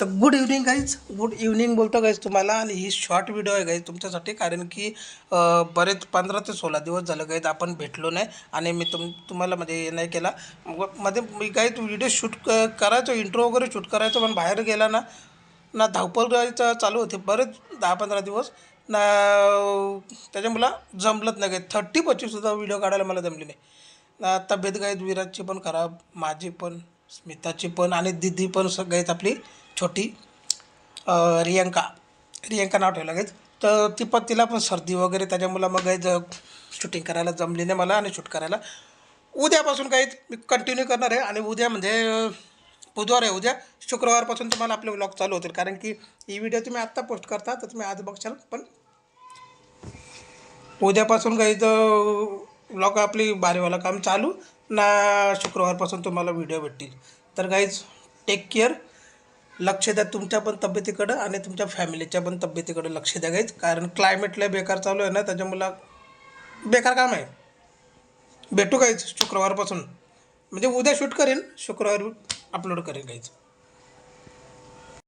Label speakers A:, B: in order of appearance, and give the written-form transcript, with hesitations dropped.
A: तर good evening guys, good evening बोलतो guys तुम्हाला. आणि ही शॉर्ट व्हिडिओ आहे गाईज तुमच्यासाठी, कारण की बरेच 15 ते 16 दिवस झालं गाईज आपण भेटलो नाही. आणि मी तुम्हाला म्हणजे हे नाही केला. मध्ये मी गाईज व्हिडिओ शूट करायचो, इंट्रो वगैरे शूट करायचो, पण बाहेर गेला ना ना धावपळ करायचं चालू होते बरेच 10-15 दिवस ना. त्याच्यामुळं जमलंच नाही गाईज. 30-25 सुद्धा व्हिडिओ काढायला मला जमली नाही ना. तब्येत गाईज विराजची पण खराब, माझी पण, स्मिताची पण, आणि दिदी पण गाईज आपली छोटी रियंका. रियंका नाव ठेवलं गाईज. तर तिला पण सर्दी वगैरे, त्याच्यामुळं मग गाईज शूटिंग करायला जमली नाही मला. आणि शूट करायला उद्यापासून गाईज मी कंटिन्यू करणार आहे. आणि उद्या म्हणजे बुधवार आहे, उद्या शुक्रवारपासून तुम्हाला आपले व्लॉग चालू होतील. कारण की ही व्हिडिओ तुम्ही आत्ता पोस्ट करता तर तुम्ही आज बघशाल, पण उद्यापासून गाईज व्लॉग आपली बारीवाला काम चालू ना. शुक्रवारपासून तुम्हाला व्हिडिओ भेटतील. तर गाईज टेक केअर, लक्ष द्या तुमच्या पण तब्येतीकडं आणि तुमच्या फॅमिलीच्या पण तब्येतीकडे लक्ष द्या गाईज. कारण क्लायमेट लय बेकार चालू आहे ना, त्याच्यामुळं बेकार काम आहे. भेटू गाईज शुक्रवारपासून, म्हणजे उद्या शूट करेन, शुक्रवारी अपलोड करेन गाईज.